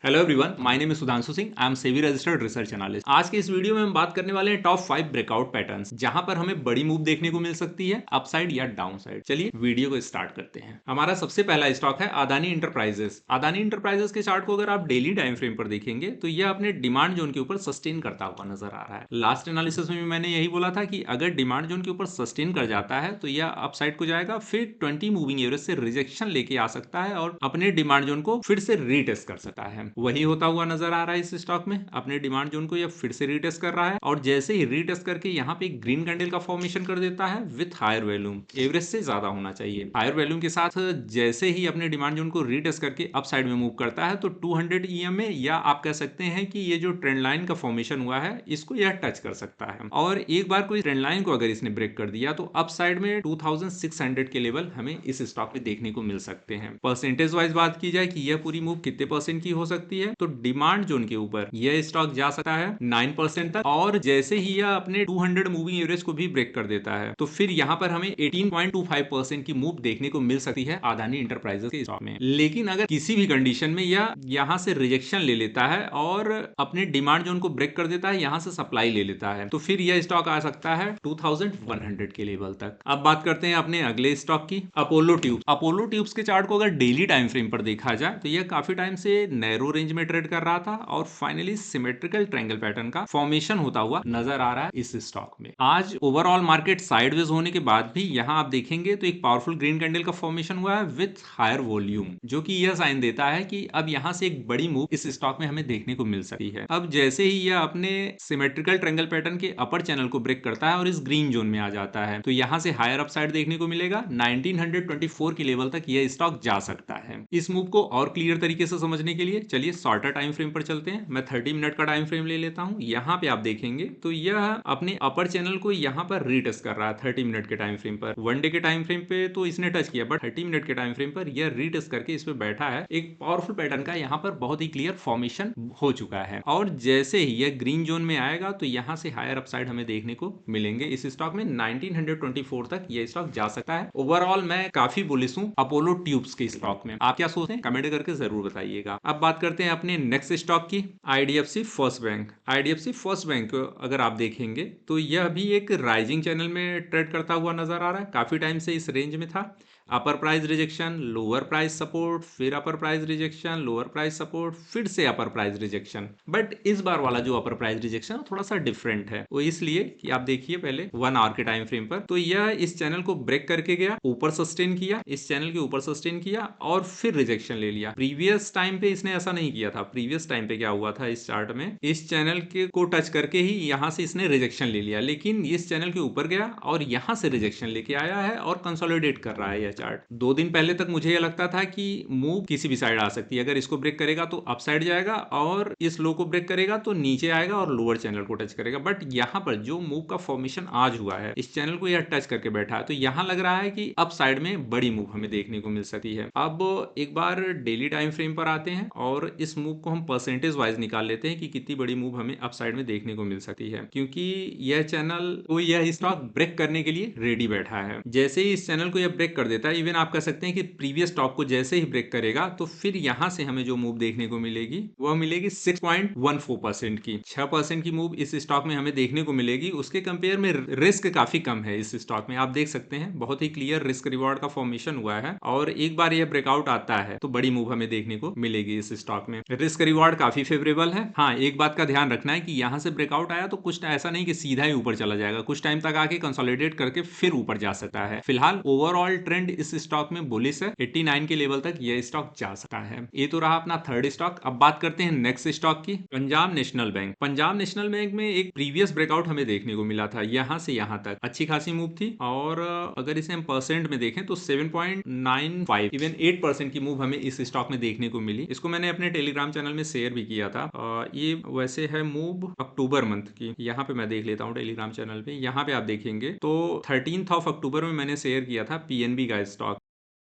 Hello everyone, my name is Sudhanshu Singh. I am SEBI registered research analyst. आज के इस video में हम बात करने वाले हैं टॉप 5 ब्रेकआउट पैटर्न्स, जहां पर हमें बड़ी मूव देखने को मिल सकती है अपसाइड या डाउन साइड। चलिए वीडियो को स्टार्ट करते हैं। हमारा सबसे पहला स्टॉक है अदानी इंटरप्राइजेस। अदानी इंटरप्राइजेस के चार्ट को अगर आप डेली टाइम फ्रेम पर देखेंगे तो यह अपने डिमांड जोन के ऊपर सस्टेन करता हुआ नजर आ रहा है। लास्ट एनालिसिस में भी मैंने यही बोला था कि अगर डिमांड जोन के ऊपर सस्टेन कर जाता है तो यह अपसाइड को जाएगा, फिर 20 मूविंग एवरेज से रिजेक्शन लेके आ सकता है और अपने डिमांड जोन को फिर से रीटेस्ट कर सकता है। वही होता हुआ नजर आ रहा है इस स्टॉक में। अपने डिमांड जोन को यह फिर से रीटेस्ट कर रहा है और जैसे ही रीटेस्ट करके यहाँ पे ग्रीन कैंडल का फॉर्मेशन कर देता है विथ हायर वैल्यूम, एवरेज से ज्यादा होना चाहिए। हायर वैल्यूम के साथ जैसे ही अपने डिमांड जोन को रीटेस्ट करके अप साइड में मूव करता है तो 200 ईएम में, या आप कह सकते हैं कि ये जो ट्रेंड लाइन का फॉर्मेशन हुआ है इसको यह टच कर सकता है। और एक बार कोई ट्रेंड लाइन को अगर इसने ब्रेक कर दिया तो अप साइड में 2600 के लेवल हमें इस स्टॉक में देखने को मिल सकते हैं। परसेंटेज वाइज बात की जाए कि यह पूरी मूव कितने परसेंट की हो सकती है, तो डिमांड जोन के ऊपर यह स्टॉक जा सकता है 9% तक, और जैसे ही यह अपने 200 मूविंग एवरेज को भी ब्रेक कर देता है तो फिर यहां पर हमें 18.25% की मूव देखने को मिल सकती है अदानी इंटरप्राइजेस के स्टॉक में। लेकिन अगर किसी भी कंडीशन में यह यहां से रिजेक्शन ले लेता है और अपने डिमांड जोन को ब्रेक कर देता है, यहां से सप्लाई ले लेता है, तो फिर यह स्टॉक आ सकता है 2100 के लेवल तक। अब बात करते हैं अपने अगले स्टॉक की, अपोलो ट्यूब्स। अपोलो ट्यूब्स के चार्ट को अगर डेली टाइम फ्रेम पर देखा जाए तो यह काफी टाइम से नैरो रेंज में ट्रेड कर रहा था और फाइनली सिमेट्रिकल ट्रायंगल पैटर्न का फॉर्मेशन होता हुआ नजर आ रहा है इस स्टॉक में। आज ओवरऑल मार्केट साइडवेज होने के बाद भी यहां आप देखेंगे तो एक पावरफुल ग्रीन कैंडल का फॉर्मेशन हुआ है विथ हायर वॉल्यूम, जो कि यह साइन देता है कि अब यहां से एक बड़ी मूव इस स्टॉक में हमें देखने को मिल सकती है। अब जैसे ही यह अपने सिमेट्रिकल ट्रायंगल पैटर्न के अपर चैनल को ब्रेक करता है और इस ग्रीन जोन में आ जाता है तो यहां से हायर अपसाइड देखने को मिलेगा। 1924 के लेवल तक यह स्टॉक जा सकता है। इस मूव को और क्लियर तरीके से समझने के लिए चलिए शॉर्टर टाइम फ्रेम पर चलते हैं। मैं 30 मिनट का टाइम फ्रेम ले लेता हूं। यहां पे आप देखेंगे तो यह अपने अपर चैनल को यहां पर रीटेस्ट कर रहा है 30 मिनट के टाइम फ्रेम पर। वन डे के टाइम फ्रेम पे तो इसने टच किया, बट 30 मिनट के टाइम फ्रेम पर यह रीटेस्ट करके इस पे बैठा है। एक पावरफुल पैटर्न का यहां पर बहुत ही क्लियर फॉर्मेशन हो चुका है और जैसे ही यह ग्रीन जोन में आएगा तो यहां से हायर अपसाइड हमें देखने को मिलेंगे इस स्टॉक में। 1924 तक यह स्टॉक जा सकता है। ओवरऑल मैं काफी बुलिश हूं अपोलो ट्यूब्स के स्टॉक में। आप क्या सोचते हैं कमेंट करके जरूर बताइएगा। अब बात करते हैं अपने नेक्स्ट स्टॉक की, IDFC first bank. IDFC first bank अगर आप देखेंगे तो यह भी एक राइजिंग चैनल में ट्रेड करता हुआ नजर आ रहा है। काफी टाइम से इस रेंज में था। Upper price rejection, lower price support, फिर upper price rejection, lower price support, फिर से अपर प्राइस रिजेक्शन। बट इस बार वाला जो अपर प्राइस रिजेक्शन थोड़ा सा डिफरेंट है। वो इसलिए कि आप देखिए पहले 1 आवर के टाइम फ्रेम पर तो यह इस चैनल को ब्रेक करके गया, ऊपर सस्टेन किया, इस चैनल के ऊपर सस्टेन किया और फिर रिजेक्शन ले लिया। प्रीवियस टाइम पे इसने ऐसा नहीं किया था। प्रीवियस टाइम पे क्या हुआ था इस चार्ट में, इस चैनल के को टच करके ही यहां से इसने रिजेक्शन ले लिया, लेकिन इस चैनल के ऊपर गया और यहां से रिजेक्शन लेके आया है और कंसोलिडेट कर रहा है यह चार्ट। 2 दिन पहले तक मुझे यह लगता था कि मूव किसी भी साइड आ सकती है। अगर इसको ब्रेक करेगा तो अप साइड जाएगा और इस लो को ब्रेक करेगा तो नीचे आएगा और लोअर चैनल को टच करेगा। बट यहां पर जो मूव का फॉर्मेशन आज हुआ है, इस चैनल को यह टच करके बैठा है, तो यहां लग रहा है कि अप साइड में बड़ी मूव हमें देखने को मिल सकती है। अब एक बार डेली टाइम फ्रेम पर आते हैं और इस मूव को हम परसेंटेज वाइज निकाल लेते हैं कि कितनी बड़ी मूव हमें अप साइड में देखने को मिल सकती है, क्योंकि यह चैनल को यह स्टॉक ब्रेक करने के लिए रेडी बैठा है। जैसे ही इस चैनल को यह ब्रेक कर देता है, इवन आप कह सकते हैं कि प्रीवियस टॉप को जैसे ही ब्रेक करेगा तो फिर यहां से हमें जो मूव देखने को मिलेगी वह मिलेगी 6.14% की। 6% की मूव इस स्टॉक में हमें देखने को मिलेगी। उसके कंपेयर में रिस्क काफी कम है इस स्टॉक में। आप देख सकते हैं बहुत ही क्लियर रिस्क रिवॉर्ड का फॉर्मेशन हुआ है और एक बार यह ब्रेकआउट आता है तो बड़ी मूव हमें देखने को मिलेगी इस स्टॉक में। रिस्क रिवॉर्ड काफी फेवरेबल है। हाँ, एक बात का ध्यान रखना है कि यहां से ब्रेकआउट आया तो कुछ ऐसा नहीं कि सीधा ही ऊपर चला जाएगा, कुछ टाइम तक आके कंसोलिडेट करके फिर ऊपर जा सकता है। फिलहाल ओवरऑल ट्रेंड इस स्टॉक में बुलिश है। 89 के लेवल तक यह स्टॉक जा सकता है। ये तो रहा अपना थर्ड स्टॉक। अब बात करते हैं नेक्स्ट स्टॉक की, Punjab national bank. Punjab national bank में एक प्रीवियस ब्रेकआउट हमें देखने को मिला था। यहां से यहां तक अच्छी खासी मूव थी और अगर इसे हम परसेंट में देखें तो 7.95 इवन 8% की मूव हमें इस स्टॉक में देखने को मिली। इसको मैंने अपने टेलीग्राम चैनल में शेयर भी किया था। ये वैसे है मूव अक्टूबर मंथ की। यहाँ पे मैं देख लेता हूँ टेलीग्राम चैनल पे। यहाँ पे आप देखेंगे तो 13 ऑफ अक्टूबर में मैंने शेयर किया था पीएनबी का स्टॉक।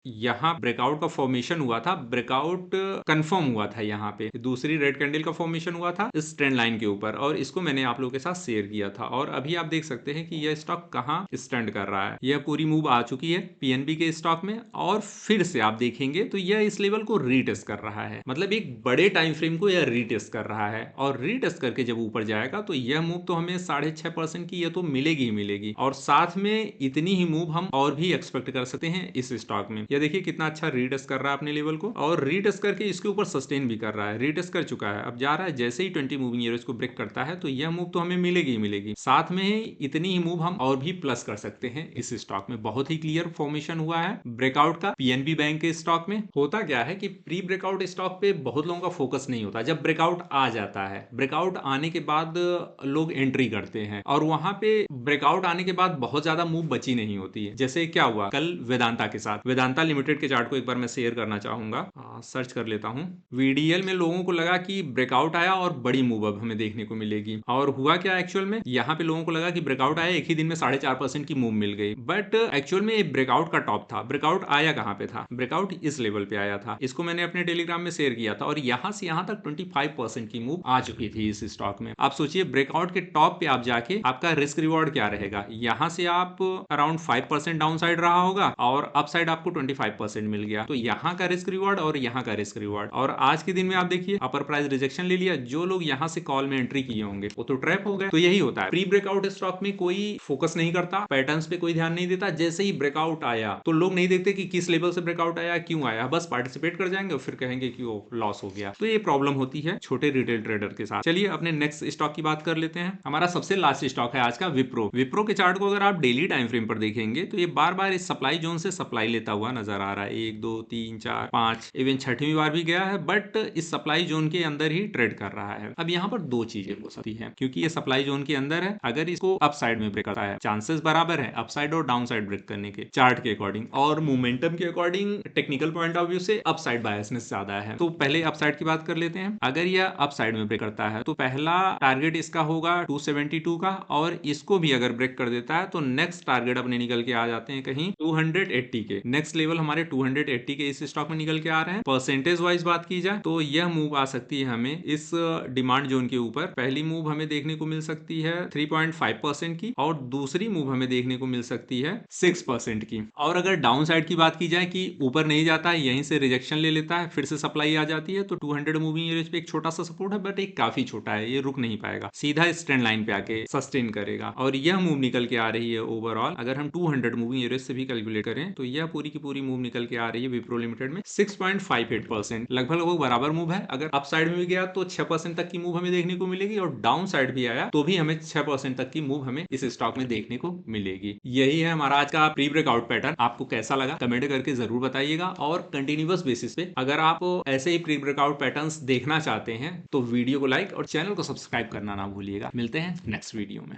यहाँ ब्रेकआउट का फॉर्मेशन हुआ था, ब्रेकआउट कंफर्म हुआ था, यहाँ पे दूसरी रेड कैंडल का फॉर्मेशन हुआ था इस ट्रेंड लाइन के ऊपर, और इसको मैंने आप लोगों के साथ शेयर किया था। और अभी आप देख सकते हैं कि यह स्टॉक कहाँ स्टैंड कर रहा है। यह पूरी मूव आ चुकी है पीएनबी के स्टॉक में, और फिर से आप देखेंगे तो यह इस लेवल को रीटेस्ट कर रहा है, मतलब एक बड़े टाइम फ्रेम को यह रीटेस्ट कर रहा है। और रीटेस्ट करके जब ऊपर जाएगा तो यह मूव तो हमें 6.5% की यह तो मिलेगी ही मिलेगी, और साथ में इतनी ही मूव हम और भी एक्सपेक्ट कर सकते हैं इस स्टॉक में। यह देखिए कितना अच्छा रीटेस्ट कर रहा है अपने लेवल को, और रीटेस्ट करके इसके ऊपर सस्टेन भी कर रहा है, रीटेस्ट कर चुका है, अब जा रहा है। जैसे ही 20 मूविंग एवरेज को ब्रेक करता है तो यह मूव तो हमें मिलेगी ही मिलेगी, साथ में इतनी ही मूव हम और भी प्लस कर सकते हैं इस स्टॉक में। बहुत ही क्लियर फॉर्मेशन हुआ है ब्रेकआउट का पीएनबी बैंक के स्टॉक में। होता क्या है कि प्री ब्रेकआउट स्टॉक पे बहुत लोगों का फोकस नहीं होता, जब ब्रेकआउट आ जाता है, ब्रेकआउट आने के बाद लोग एंट्री करते हैं, और वहां पे ब्रेकआउट आने के बाद बहुत ज्यादा मूव बची नहीं होती है। जैसे क्या हुआ कल वेदांता के साथ, वेदांता लिमिटेड के चार्ट को एक बार मैं शेयर करना चाहूंगा, सर्च कर लेता हूं। वीडीएल में लोगों को लगा कि ब्रेकआउट आया और बड़ी मूव अब हमें देखने को मिलेगी, और हुआ क्या एक्चुअल में, यहाँ पे लोगों को लगा कि ब्रेकआउट आया, एक ही दिन में 4.5% की मूव मिल गई, बट एक्चुअल में ब्रेकआउट का टॉप था। ब्रेकआउट आया कहाँ पे था, ब्रेकआउट इस लेवल पे आया था, इसको मैंने अपने टेलीग्राम में शेयर किया था, और यहां से यहां तक 25% की मूव आ चुकी थी इस स्टॉक में। आप सोचिए ब्रेकआउट के टॉप पे आप जाके आपका रिस्क रिवॉर्ड क्या रहेगा, यहां से आप अराउंड 5% डाउन साइड रहा होगा, और अप साइड आपको 25% मिल गया। तो यहाँ का रिस्क रिवॉर्ड और यहाँ का रिस्क रिवॉर्ड, और आज के दिन में आप देखिए अपर प्राइस रिजेक्शन ले लिया, जो लोग यहाँ से कॉल में एंट्री किए होंगे वो तो ट्रैप हो गए। तो यही होता है प्री ब्रेकआउट स्टॉक में, कोई फोकस नहीं करता, पैटर्न्स पे कोई ध्यान नहीं देता। जैसे ही ब्रेकआउट आया तो लोग नहीं देखते कि किस लेवल से ब्रेकआउट आया, क्यों आया, बस पार्टिसिपेट कर जाएंगे और फिर कहेंगे कि वो लॉस हो गया। तो ये प्रॉब्लम होती है छोटे रिटेल ट्रेडर के साथ। चलिए अपने नेक्स्ट स्टॉक की बात कर लेते हैं। हमारा सबसे लास्ट स्टॉक है आज का विप्रो। विप्रो के चार्ट को अगर आप डेली टाइम फ्रेम पर देखेंगे तो ये बार बार इस सप्लाई जोन से सप्लाई लेता हुआ नजर आ रहा है, 1 2 3 4 5, इवन 6वीं बार भी गया है, बट इस सप्लाई जोन के अंदर ही ट्रेड कर रहा है। अब यहाँ पर दो चीजें हो सकती है, क्योंकि ये सप्लाई जोन के अंदर है, अगर इसको अप साइड में ब्रेक करता है, चांसेस बराबर है अप साइड और डाउन साइड ब्रेक करने के, चार्ट के अकॉर्डिंग और मोमेंटम के according, technical point of view से अप साइड बायसनेस ज्यादा है। तो पहले अप साइड की बात कर लेते हैं। अगर यह अप साइड में ब्रेक करता है तो पहला टारगेट इसका होगा 272 का, और इसको भी अगर ब्रेक कर देता है तो नेक्स्ट टारगेट अपने निकल के आ जाते हैं कहीं 280 के। नेक्स्ट लेवल हमारे 280 के इस स्टॉक में निकल के आ रहे हैं। परसेंटेज वाइज बात की जाए तो यह मूव आ सकती है हमें इस डिमांड जोन के ऊपर। पहली मूव हमें देखने को मिल सकती है 3.5% की, और दूसरी मूव हमें देखने को मिल सकती है 6% की। और अगर डाउन साइड की बात की जाए कि ऊपर नहीं जाता है, यहीं से रिजेक्शन ले लेता है, फिर से सप्लाई आ जाती है, तो 200 मूविंग एवरेज पे एक छोटा सा सपोर्ट है, बट एक काफी छोटा है, ये रुक नहीं पाएगा, सीधा इस ट्रेंड लाइन पे आके सस्टेन करेगा। और यह मूव निकल के आ रही है ओवरऑल, अगर हम 200 मूविंग एवरेज से भी कैलकुलेट करें तो यह पूरी की पूरी मूव निकल के आ रही है विप्रो लिमिटेड में 6.58%, लगभग लगभग बराबर मूव है। अगर अप साइड में भी गया तो 6% तक की मूव हमें देखने को मिलेगी, और डाउन साइड भी आया तो भी हमें 6% तक की मूव हमें इस स्टॉक में देखने को मिलेगी। यही है हमारा आज का प्री ब्रेकआउट पैटर्न। आपको कैसा लगा कमेंट करके जरूर बताइएगा, और कंटिन्यूअस बेसिस पे अगर आप ऐसे ही प्री ब्रेकआउट पैटर्न्स देखना चाहते हैं तो वीडियो को लाइक और चैनल को सब्सक्राइब करना ना भूलिएगा। मिलते हैं नेक्स्ट वीडियो में।